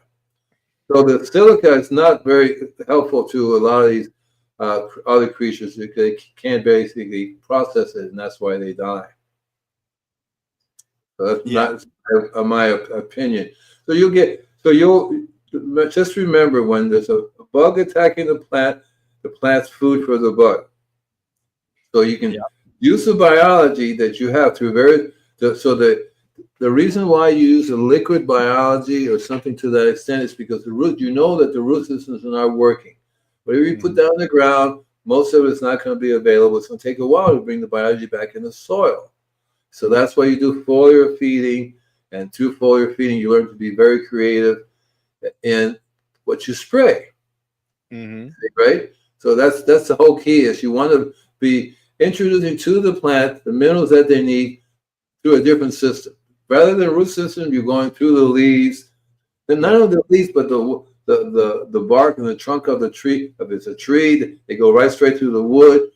So the silica is not very helpful to a lot of these other creatures. They can't basically process it, and that's why they die. So that's not my opinion. So you'll just remember, when there's a bug attacking the plant's food for the bug. So you can use the biology that you have the reason why you use a liquid biology or something to that extent is because that the root systems are not working. Whatever you put down in the ground, most of it's not going to be available. It's going to take a while to bring the biology back in the soil. So that's why you do foliar feeding, and through foliar feeding, you learn to be very creative in what you spray. Right? So that's the whole key, is you want to be introducing to the plant the minerals that they need through a different system. Rather than root system, you're going through the leaves, and not only the leaves, but the bark and the trunk of the tree. If it's a tree, they go right straight through the wood.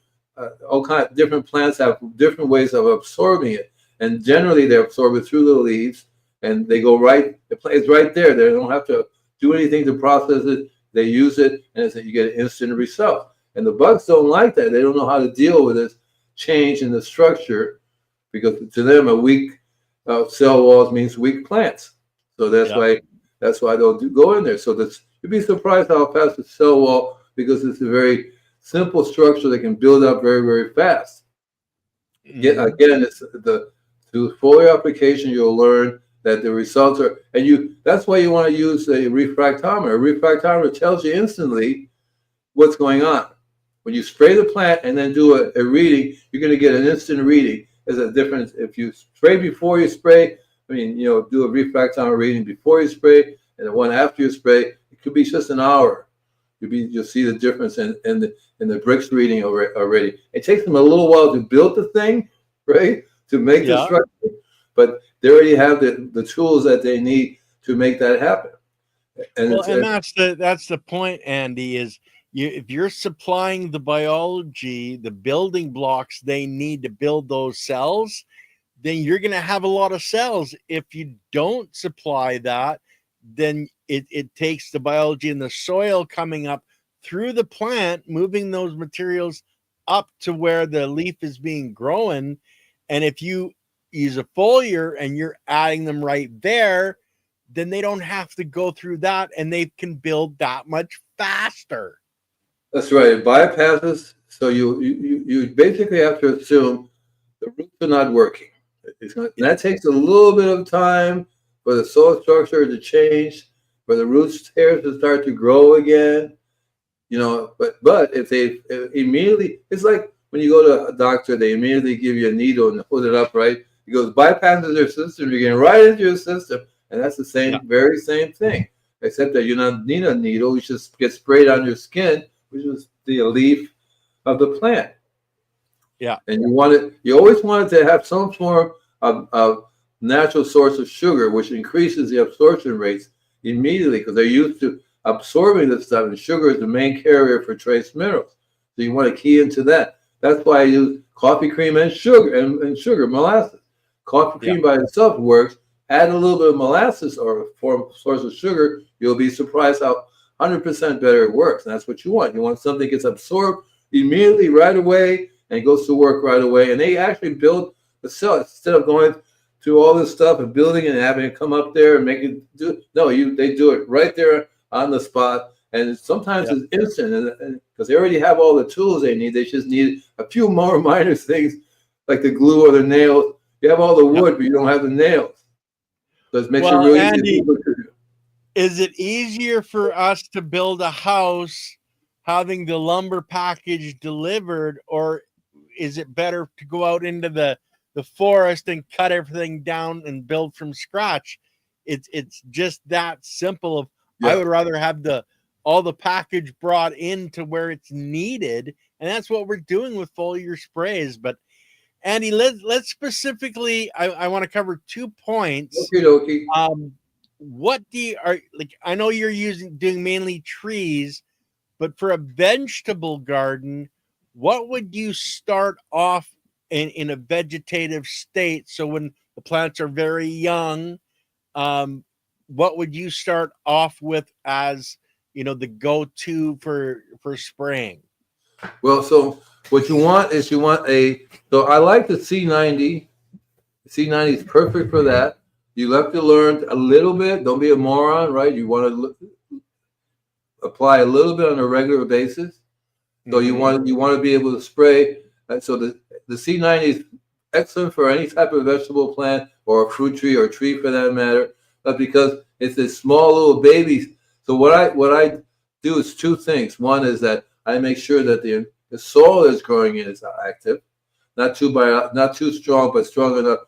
All kinds of different plants have different ways of absorbing it, and generally they absorb it through the leaves, and they go right. It's right there. They don't have to do anything to process it. They use it, and you get an instant result. And the bugs don't like that. They don't know how to deal with this change in the structure, because to them a weak cell walls means weak plants. So that's why they'll go in there. So you'd be surprised how fast the cell wall, because it's a very simple structure that can build up very, very fast. Again, it's through foliar application, you'll learn that the results are, that's why you want to use a refractometer. A refractometer tells you instantly what's going on. When you spray the plant and then do a reading, you're going to get an instant reading. There's a difference if you spray before you spray. I mean, do a refractometer reading before you spray and the one after you spray. It could be just an hour. You'll see the difference in the bricks reading already. It takes them a little while to build the thing, right? To make the structure, but they already have the tools that they need to make that happen. And that's the point, Andy, is if you're supplying the biology, the building blocks they need to build those cells, then you're going to have a lot of cells. If you don't supply that, then it takes the biology in the soil coming up through the plant, moving those materials up to where the leaf is being grown. And if you use a foliar and you're adding them right there, then they don't have to go through that and they can build that much faster. That's right. It bypasses. So you basically have to assume the roots are not working. And that takes a little bit of time for the soil structure to change, for the roots hairs to start to grow again. But if they immediately, it's like when you go to a doctor, they immediately give you a needle and hold it up, right? It goes bypasses your system, you're getting right into your system. And that's the very same thing, except that you don't need a needle. You just get sprayed on your skin, which is the leaf of the plant. Yeah. And you always want it to have some form of natural source of sugar, which increases the absorption rates immediately because they're used to absorbing this stuff, and sugar is the main carrier for trace minerals. So you want to key into that. That's why I use coffee cream and sugar and sugar, molasses. Coffee cream by itself works. Add a little bit of molasses or a source of sugar, you'll be surprised how 100% better it works. And that's what you want. You want something that gets absorbed immediately right away and goes to work right away. And they actually build the cell instead of going through all this stuff and building it and having it come up there and make it do. No, they do it right there on the spot. And sometimes it's instant, and because they already have all the tools they need. They just need a few more minor things like the glue or the nails. You have all the wood, but you don't have the nails. So it makes it really Andy, easy. Is it easier for us to build a house having the lumber package delivered, or is it better to go out into the forest and cut everything down and build from scratch? It's just that simple. I would rather have all the package brought in to where it's needed, and that's what we're doing with foliar sprays. But Andy, let's specifically, I want to cover 2 points. Okay. What I know you're doing mainly trees, but for a vegetable garden, what would you start off in a vegetative state? So when the plants are very young, what would you start off with as the go-to for spraying? Well, so what you want is so I like the C90. The C90 is perfect for that. You have to learn a little bit. Don't be a moron, right? You want to apply a little bit on a regular basis. So you want to be able to spray. So the C90 is excellent for any type of vegetable plant or a fruit tree or a tree for that matter, but because it's a small little baby. So what I do is 2 things. One is that I make sure that the soil is growing in is active, not too strong, but strong enough.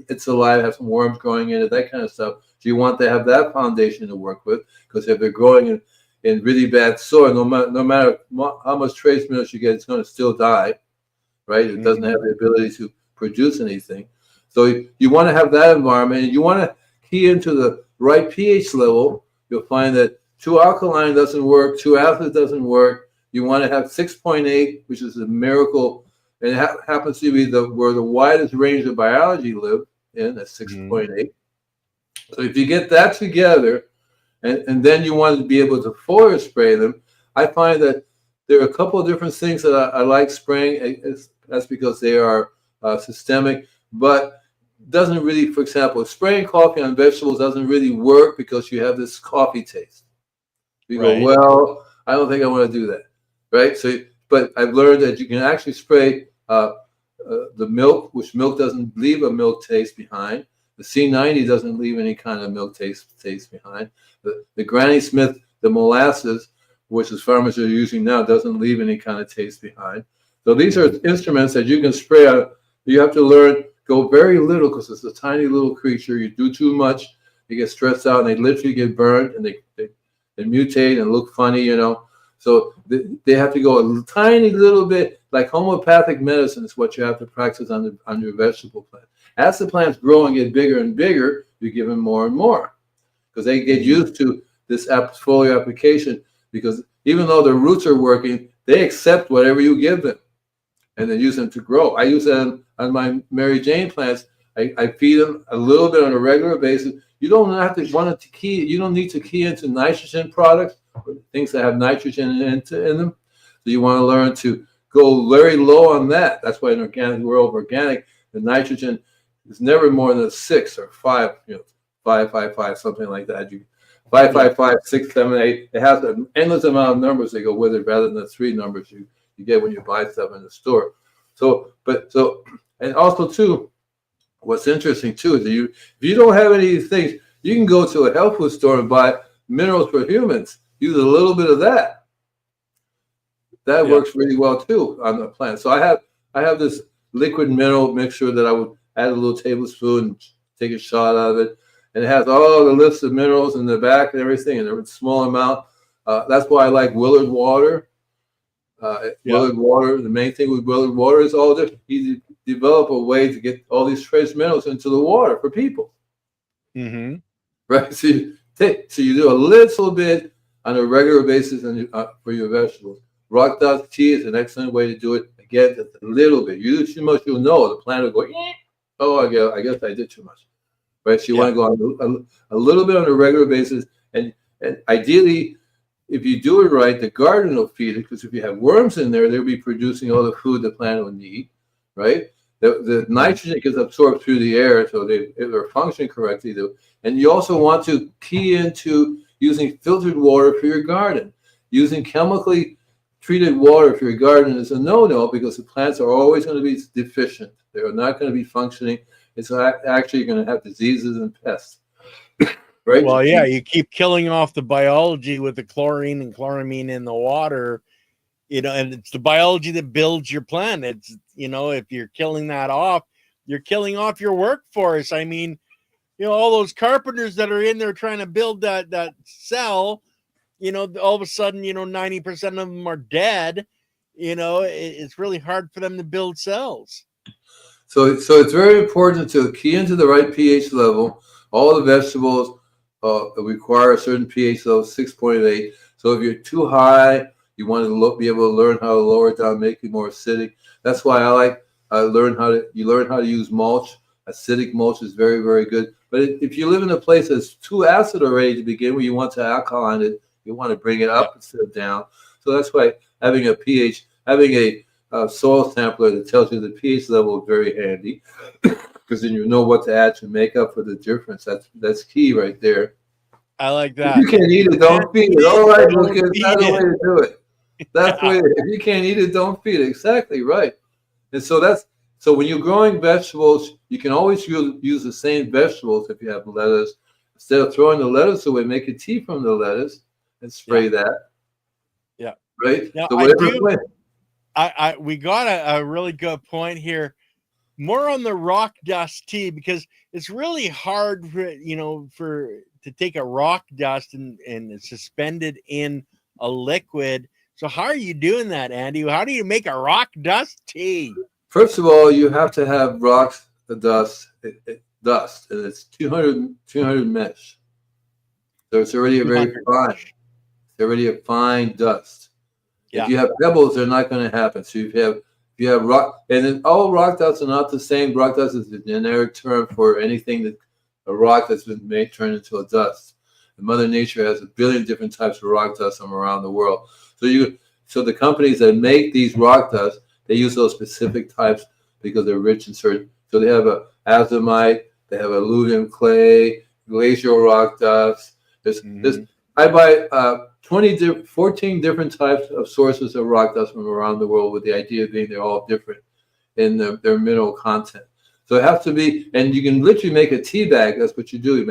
It's alive, have some worms growing in it, that kind of stuff. So you want to have that foundation to work with, because if they're growing in really bad soil, no matter how much trace minerals you get, it's going to still die, right? It doesn't have the ability to produce anything. So you want to have that environment, and you want to key into the right pH level. You'll find that too alkaline doesn't work, too acid doesn't work. You want to have 6.8, which is a miracle, and it happens to be where the widest range of biology live in, at 6.8. So if you get that together, and then you want to be able to foliar spray them, I find that there are a couple of different things that I like spraying. That's because they are systemic, but doesn't really, for example, spraying coffee on vegetables doesn't really work because you have this coffee taste. You go, well, I don't think I want to do that, right? So but I've learned that you can actually spray the milk, which milk doesn't leave a milk taste behind. The C90 doesn't leave any kind of milk taste behind. The Granny Smith, the molasses, which is farmers are using now, doesn't leave any kind of taste behind. So these are instruments that you can spray out. You have to learn, go very little because it's a tiny little creature. You do too much, you get stressed out, and they literally get burned, and they mutate and look funny, you know. So they have to go a tiny little bit, like homeopathic medicine is what you have to practice on your vegetable plant. As the plants grow and get bigger and bigger, you give them more and more because they get used to this foliar application, because even though the roots are working, they accept whatever you give them and then use them to grow. I use them on my Mary Jane plants. I feed them a little bit on a regular basis. You don't have to you don't need to key into nitrogen products or things that have nitrogen in them. So you want to learn to go very low on that. That's why in organic world, the nitrogen is never more than a 6 or 5, 5, something like that. 5, 6, 7, 8. It has an endless amount of numbers that go with it, rather than the 3 numbers you get when you buy stuff in the store. And also too, what's interesting too is if you don't have any of these things, you can go to a health food store and buy minerals for humans. Use a little bit of that. That works really well too on the plant. So I have this liquid mineral mixture that I would add a little tablespoon and take a shot out of it. And it has all the lists of minerals in the back and everything in a small amount. That's why I like Willard water. Willard water, the main thing with Willard water is all this. You develop a way to get all these trace minerals into the water for people. Mm-hmm. Right? So you do a little bit on a regular basis for your vegetables. Rock dust tea is an excellent way to do it. Again, just a little bit. You do too much, you'll know. The plant will go, oh, I guess I did too much. Right? So you want to go on a little bit on a regular basis. And ideally, if you do it right, the garden will feed it, because if you have worms in there, they'll be producing all the food the plant will need, right? The nitrogen gets absorbed through the air, so they're functioning correctly. And you also want to key into using filtered water for your garden. Using chemically treated water for your garden is a no-no, because the plants are always going to be deficient. They're not going to be functioning. It's actually going to have diseases and pests. Right? Well, yeah, you keep killing off the biology with the chlorine and chloramine in the water, and it's the biology that builds your plant. It's, if you're killing that off, you're killing off your workforce. I mean, all those carpenters that are in there trying to build that cell, all of a sudden, 90% of them are dead. It's really hard for them to build cells. So it's very important to key into the right pH level. All the vegetables require a certain pH level, 6.8. So if you're too high, you want to be able to learn how to lower it down, make it more acidic. That's why you learn how to use mulch. Acidic mulch is very, very good. But if you live in a place that's too acid already to begin with, you want to alkaline it. You want to bring it up instead of down. So that's why having a soil sampler that tells you the pH level is very handy, because then you know what to add to make up for the difference. That's key right there. I like that. If you can't eat it, don't feed it. All right, Lucas, that's the way to do it. That's the way. If you can't eat it, don't feed it. Exactly right. And so when you're growing vegetables, you can always use the same vegetables. If you have lettuce, instead of throwing the lettuce away, make a tea from the lettuce and spray that. Yeah. Right. Now, So we got a really good point here. More on the rock dust tea, because it's really hard to take a rock dust and suspend it in a liquid. So how are you doing that, Andy? How do you make a rock dust tea? First of all, you have to have dust, and it's 200 mesh. So it's already a fine dust. Yeah. If you have pebbles, they're not going to happen. So if you have rock, and then all rock dusts are not the same. Rock dust is a generic term for anything a rock that's been turned into a dust. And Mother Nature has a billion different types of rock dust from around the world. So the companies that make these rock dusts, they use those specific types because they're rich in certain. So they have a azomite, they have alluvium clay, glacial rock dust. I buy 14 different types of sources of rock dust from around the world, with the idea being they're all different in their mineral content. So it has to be, and you can literally make a tea bag. That's what you do.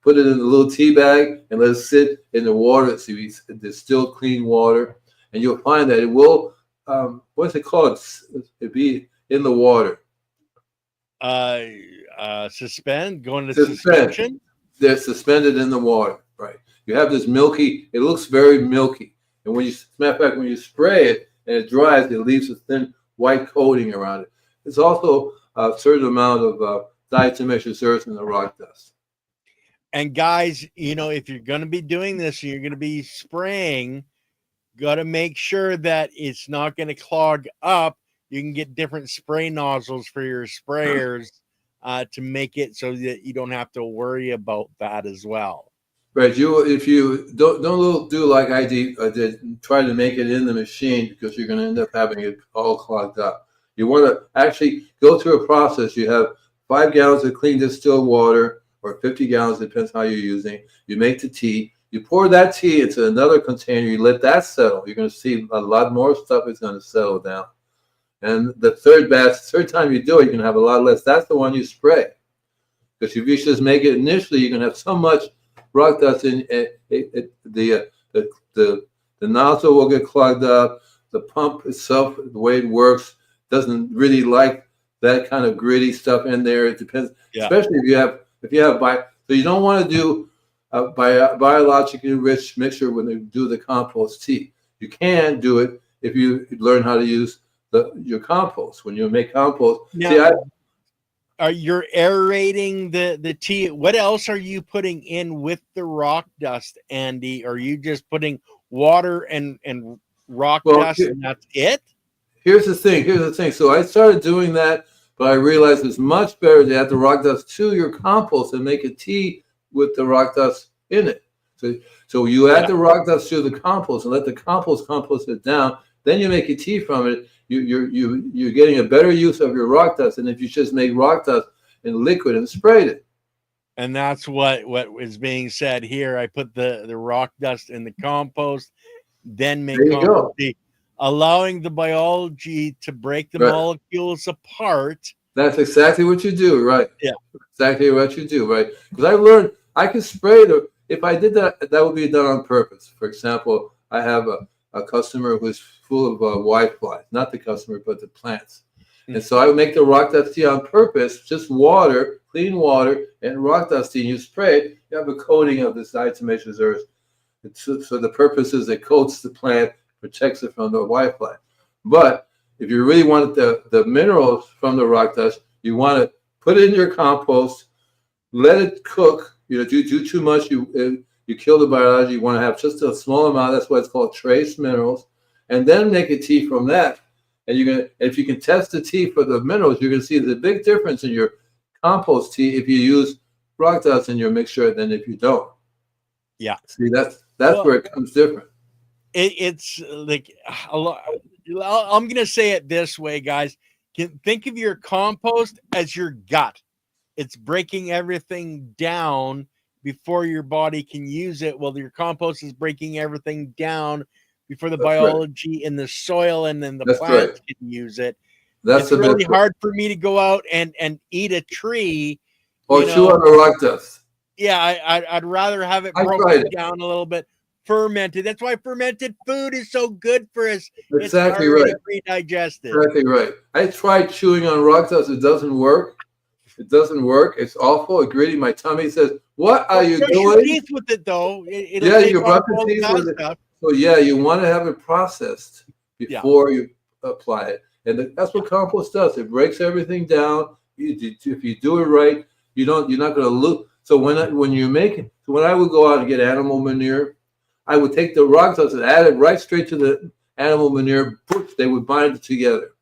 Put it in a little tea bag and let it sit in the water so you distill clean water, and you'll find that it will, what's it called? It be in the water. Going to suspension. They're suspended in the water, right? You have this milky. It looks very milky, and matter of fact, when you spray it and it dries, it leaves a thin white coating around it. There's also a certain amount of diatomaceous earth in the rock dust. And guys, if you're going to be doing this, you're going to be spraying, got to make sure that it's not going to clog up. You can get different spray nozzles for your sprayers to make it so that you don't have to worry about that as well. Right. If you don't do like I did, try to make it in the machine, because you're going to end up having it all clogged up. You want to actually go through a process. You have 5 gallons of clean distilled water, or 50 gallons, depends how you're using. You make the tea. You pour that tea into another container. You let that settle. You're going to see a lot more stuff is going to settle down. And the third time you do it, you're going to have a lot less. That's the one you spray. Because if you just make it initially, you're going to have so much rock dust in it, the nozzle will get clogged up. The pump itself, the way it works, doesn't really like that kind of gritty stuff in there. It depends, especially if you have so you don't want to do a biologically rich mixture when they do the compost tea. You can do it if you learn how to use your compost when you make compost. Now, you're aerating the tea. What else are you putting in with the rock dust, Andy? Are you just putting water and rock dust and that's it? Here's the thing. So I started doing that, but I realized it's much better to add the rock dust to your compost and make a tea with the rock dust in it. So you add the rock dust to the compost and let the compost it down. Then you make a tea from it. You're getting a better use of your rock dust than if you just make rock dust in liquid and sprayed it. And that's what is being said here. I put the rock dust in the compost, then make compost tea, allowing the biology to break the molecules apart. That's exactly what you do, right? Yeah, exactly what you do, right? Because I've learned I can spray if I did that, that would be done on purpose. For example, I have a customer who's full of whiteflies, not the customer, but the plants. And so I would make the rock dust tea on purpose, just water, clean water, and rock dust tea. And you spray it, you have a coating of this diatomaceous earth. So the purpose is it coats the plant, protects it from the whitefly. But if you really want the minerals from the rock dust, you want to put it in your compost, let it cook. Do too much, you kill the biology. You want to have just a small amount. That's why it's called trace minerals. And then make a tea from that. And if you can test the tea for the minerals, you're going to see the big difference in your compost tea if you use rock dust in your mixture than if you don't. Yeah. See, that's where it comes different. It's like a lot. I'm going to say it this way, guys. Think of your compost as your gut. It's breaking everything down before your body can use it. Well, your compost is breaking everything down before the biology in the soil and then the plants can use it. It's really hard for me to go out and eat a tree or chew on the rock dust. Yeah, I'd rather have it broken down a little bit, fermented. That's why fermented food is so good for us. Exactly it's right. Pre-digested. Exactly right. I tried chewing on rock dust. It doesn't work. It's awful. It's gritty. My tummy says, "What are you doing?" Brush your teeth with it, though. You brush your teeth with it. So you want to have it processed before you apply it, and that's what compost does. It breaks everything down. If you do it right, you're not going to lose. So when you make it, so when I would go out and get animal manure, I would take the rock dust and add it right straight to the animal manure. They would bind it together.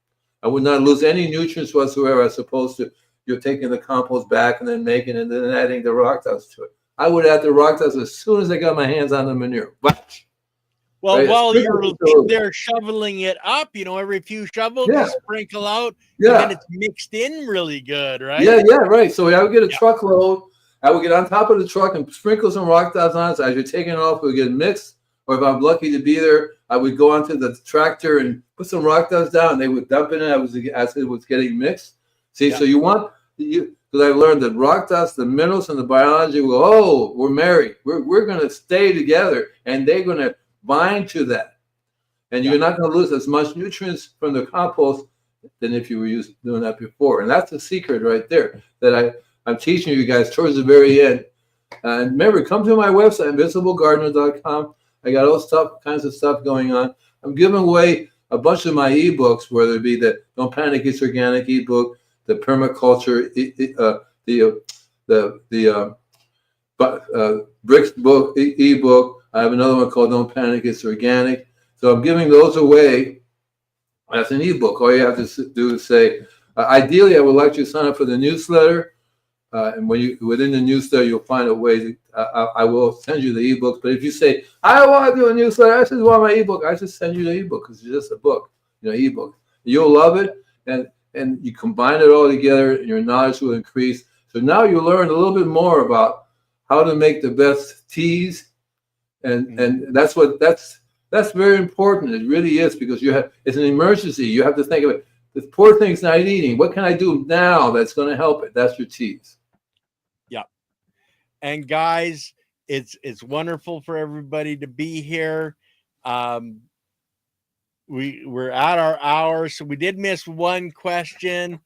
I would not lose any nutrients whatsoever, as opposed to you're taking the compost back and then making it and then adding the rock dust to it. I would add the rock dust as soon as I got my hands on the manure. Well, right? While you're there shoveling it up, every few shovels, you sprinkle out, and then it's mixed in really good, right? Yeah, right. So I would get a truckload. I would get on top of the truck and sprinkle some rock dust on it. So as you're taking it off, we get mixed or if I'm lucky to be there, I would go onto the tractor and put some rock dust down. And they would dump it in as it was getting mixed. See, so you want you because I've learned that rock dust, the minerals, and the biology will. Oh, we're married. We're going to stay together, and they're going to bind to that, and you're not going to lose as much nutrients from the compost than if you were doing that before. And that's the secret right there that I'm teaching you guys towards the very end. And remember, come to my website, invisiblegardener.com. I got all kinds of stuff going on. I'm giving away a bunch of my ebooks, whether it be the Don't Panic, It's Organic ebook, the permaculture, the bricks book ebook. I have another one called Don't Panic, It's Organic. So I'm giving those away as an ebook. All you have to do is say, ideally, I would like you to sign up for the newsletter. And within the newsletter, you'll find a way. I will send you the ebooks. But if you say, I want to do a newsletter, I just want my ebook, I just send you the ebook because it's just a book, ebook. You'll love it, and you combine it all together, and your knowledge will increase. So now you learn a little bit more about how to make the best teas, and that's very important. It really is, because it's an emergency. You have to think of it. This poor thing's not eating. What can I do now that's going to help it? That's your teas. Yeah. And guys, it's wonderful for everybody to be here. We're at our hour, so we did miss one question.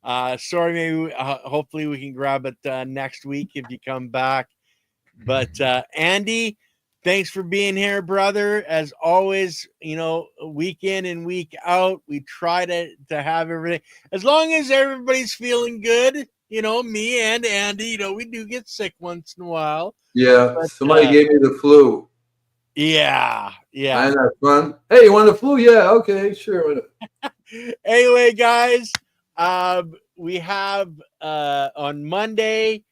Sorry, maybe hopefully we can grab it next week if you come back. But Andy, thanks for being here, brother. As always, week in and week out, we try to have everything. As long as everybody's feeling good, me and Andy, we do get sick once in a while. Yeah, but, somebody gave me the flu. Yeah. Isn't that fun? Hey, you want the flu? Yeah, okay, sure. Anyway, guys, we have on Monday,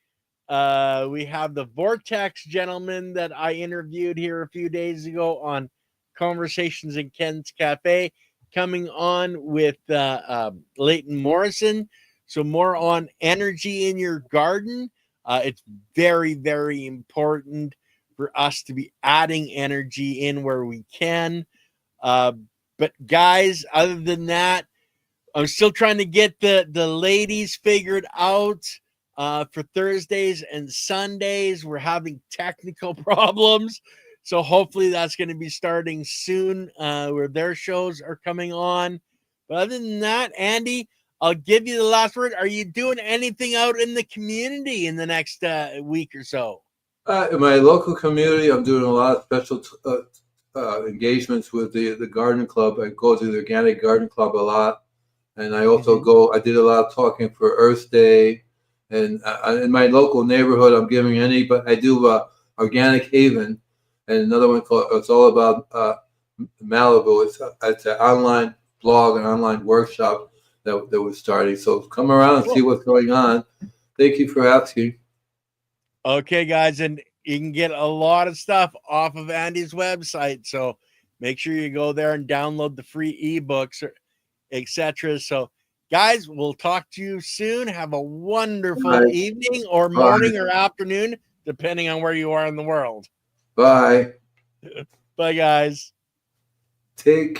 we have the Vortex gentleman that I interviewed here a few days ago on Conversations in Ken's Cafe coming on with Leighton Morrison. So more on energy in your garden. It's very, very important for us to be adding energy in where we can. But guys, other than that, I'm still trying to get the ladies figured out for Thursdays and Sundays. We're having technical problems. So hopefully that's going to be starting soon where their shows are coming on. But other than that, Andy, I'll give you the last word. Are you doing anything out in the community in the next week or so? In my local community, I'm doing a lot of special engagements with the garden club. I go to the Organic Garden Club a lot. And I also I did a lot of talking for Earth Day. And in my local neighborhood, I'm giving but I do Organic Haven, and another one called, it's all about Malibu. It's an online blog, an online workshop that we're starting. So come around and see what's going on. Thank you for asking. Okay, guys, and you can get a lot of stuff off of Andy's website. So make sure you go there and download the free ebooks, etc. So, guys, we'll talk to you soon. Have a wonderful evening or morning or afternoon, depending on where you are in the world. Bye. Bye, guys. Take care.